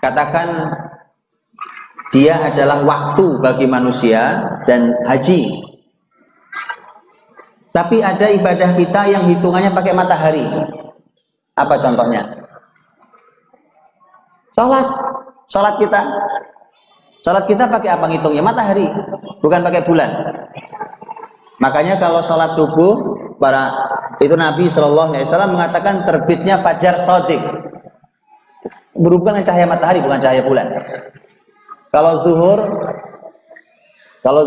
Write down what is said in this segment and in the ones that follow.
katakan dia adalah waktu bagi manusia dan haji. Tapi ada ibadah kita yang hitungannya pakai matahari. Apa contohnya? Sholat kita. Sholat kita pakai apa ngitungnya? Matahari, bukan pakai bulan. Makanya kalau sholat subuh, Nabi SAW mengatakan terbitnya fajar shadiq. Berhubungan dengan cahaya matahari, bukan cahaya bulan. Kalau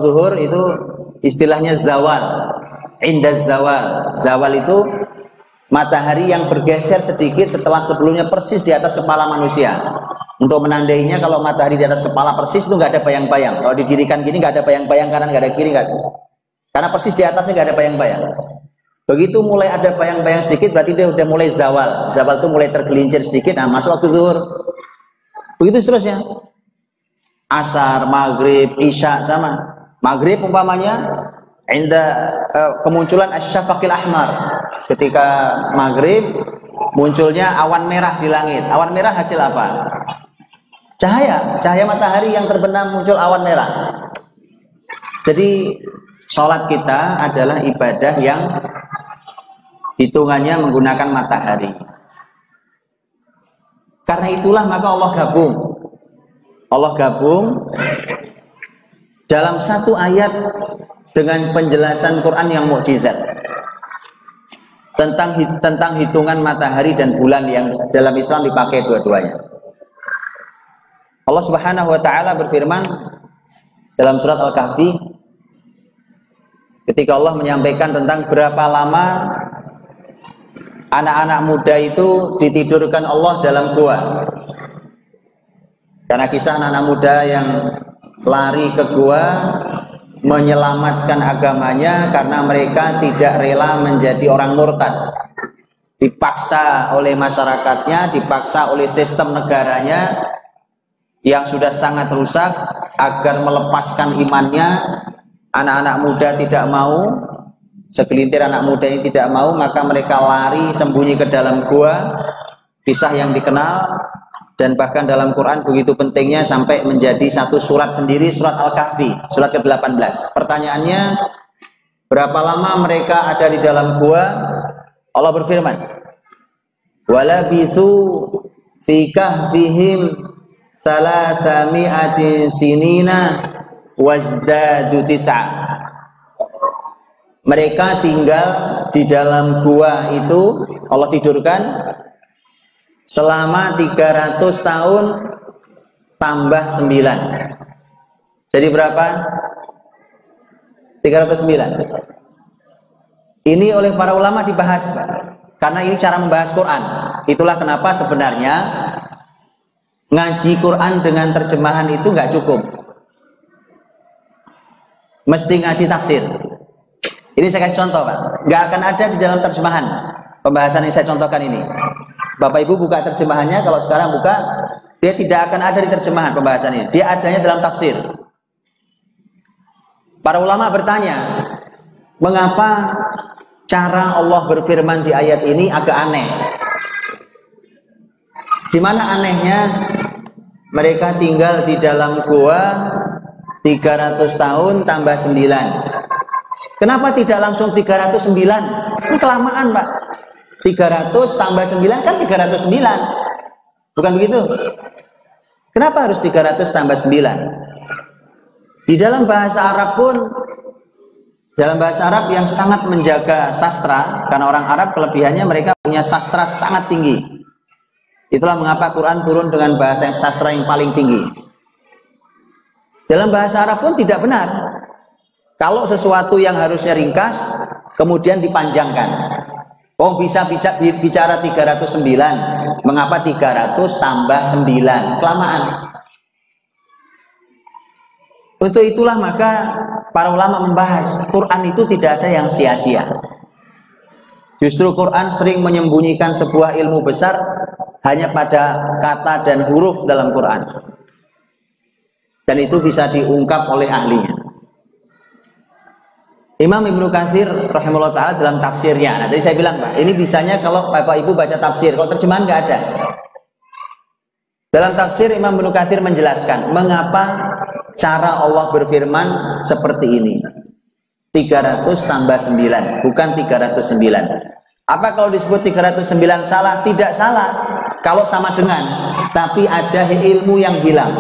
zuhur itu istilahnya zawal. Indaz zawal. Zawal itu matahari yang bergeser sedikit setelah sebelumnya persis di atas kepala manusia. Untuk menandainya kalau matahari di atas kepala persis itu nggak ada bayang-bayang. Kalau didirikan gini nggak ada bayang-bayang, kanan nggak ada kiri, nggak ada. Karena persis di atasnya nggak ada bayang-bayang. Begitu mulai ada bayang-bayang sedikit berarti dia udah mulai zawal. Zawal itu mulai tergelincir sedikit, nah masuk waktu zuhur. Begitu seterusnya. Asar, maghrib, isya sama. Maghrib umpamanya kemunculan asyafaqil ahmar. Ketika maghrib munculnya awan merah di langit. Awan merah hasil apa? Cahaya matahari yang terbenam, muncul awan merah. Jadi sholat kita adalah ibadah yang hitungannya menggunakan matahari. Karena itulah maka Allah gabung dalam satu ayat dengan penjelasan Quran yang mukjizat tentang hitungan matahari dan bulan yang dalam Islam dipakai dua-duanya. Allah Subhanahu wa taala berfirman dalam surat Al-Kahfi ketika Allah menyampaikan tentang berapa lama anak-anak muda itu ditidurkan Allah dalam gua. Karena kisah anak-anak muda yang lari ke gua menyelamatkan agamanya karena mereka tidak rela menjadi orang murtad. Dipaksa oleh masyarakatnya, dipaksa oleh sistem negaranya yang sudah sangat rusak agar melepaskan imannya. Anak-anak muda tidak mau, segelintir anak muda ini tidak mau, maka mereka lari sembunyi ke dalam gua. Kisah yang dikenal dan bahkan dalam Quran begitu pentingnya sampai menjadi satu surat sendiri, surat Al-Kahfi, surat ke-18. Pertanyaannya, berapa lama mereka ada di dalam gua? Allah berfirman, "Walabithu fi kahfihim thalathami'atin sinina wazdadu tis'a." Mereka tinggal di dalam gua itu, Allah tidurkan selama 300 tahun tambah 9. Jadi berapa? 309. Ini oleh para ulama dibahas, Pak. Karena ini cara membahas Quran. Itulah kenapa sebenarnya ngaji Quran dengan terjemahan itu nggak cukup. Mesti ngaji tafsir. Ini saya kasih contoh, Pak. Nggak akan ada di dalam terjemahan pembahasan yang saya contohkan ini. Bapak Ibu buka terjemahannya, kalau sekarang buka, dia tidak akan ada di terjemahan pembahasan ini. Dia adanya dalam tafsir. Para ulama bertanya, mengapa cara Allah berfirman di ayat ini agak aneh? Di mana anehnya? Mereka tinggal di dalam gua 300 tahun tambah 9. Kenapa tidak langsung 309? Ini kelamaan, Pak. 300 tambah 9 kan 309. Bukan begitu? Kenapa harus 300 tambah 9? Di dalam bahasa Arab pun, dalam bahasa Arab yang sangat menjaga sastra, karena orang Arab kelebihannya mereka punya sastra sangat tinggi. Itulah mengapa Quran turun dengan bahasa yang sastra yang paling tinggi. Dalam bahasa Arab pun tidak benar kalau sesuatu yang harusnya ringkas kemudian dipanjangkan. Oh, bisa bicara 309, mengapa 300 tambah 9? Kelamaan. Untuk itulah maka para ulama membahas Quran itu tidak ada yang sia-sia. Justru Quran sering menyembunyikan sebuah ilmu besar hanya pada kata dan huruf dalam Quran. Dan itu bisa diungkap oleh ahlinya. Imam Ibnu Katsir rahimahullah ta'ala dalam tafsirnya. Nah, tadi saya bilang, Pak, ini bisanya kalau Bapak Ibu baca tafsir, kalau terjemahan nggak ada. Dalam tafsir Imam Ibnu Katsir menjelaskan mengapa cara Allah berfirman seperti ini. 300 tambah 9, bukan 309. Apa kalau disebut 309 salah? Tidak salah kalau sama dengan, tapi ada ilmu yang hilang.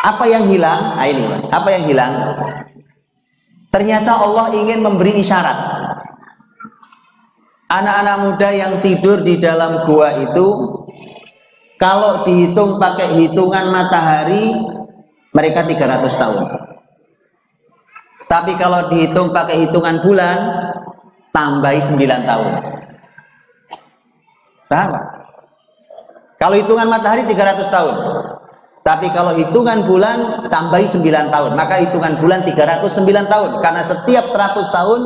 Apa yang hilang? Nah ini, apa yang hilang? Ternyata Allah ingin memberi isyarat. Anak-anak muda yang tidur di dalam gua itu, kalau dihitung pakai hitungan matahari, mereka 300 tahun. Tapi kalau dihitung pakai hitungan bulan, tambahi 9 tahun. Paham? Kalau hitungan matahari 300 tahun. Tapi kalau hitungan bulan, tambahi 9 tahun. Maka hitungan bulan 309 tahun. Karena setiap 100 tahun,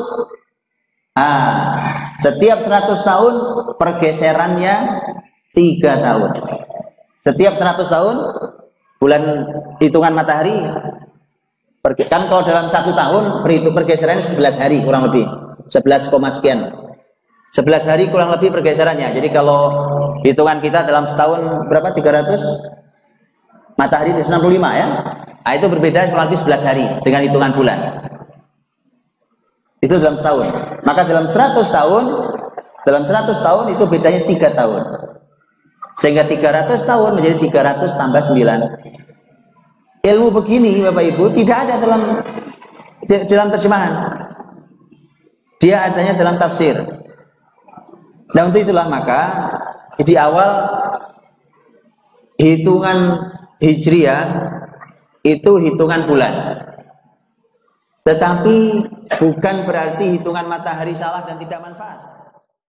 setiap 100 tahun, pergeserannya 3 tahun. Setiap 100 tahun, bulan hitungan matahari, kan kalau dalam 1 tahun pergeserannya 11 hari kurang lebih 11, sekian 11 hari kurang lebih pergeserannya. Jadi kalau hitungan kita dalam setahun berapa? 300 matahari 65 ya. Nah, itu berbeda kurang lebih 11 hari dengan hitungan bulan. Itu dalam setahun. Maka dalam 100 tahun itu bedanya 3 tahun. Sehingga 300 tahun menjadi 300 tambah 9. Ilmu begini Bapak Ibu tidak ada dalam terjemahan. Dia adanya dalam tafsir. Nah untuk itulah maka di awal hitungan Hijriah itu hitungan bulan. Tetapi bukan berarti hitungan matahari salah dan tidak manfaat.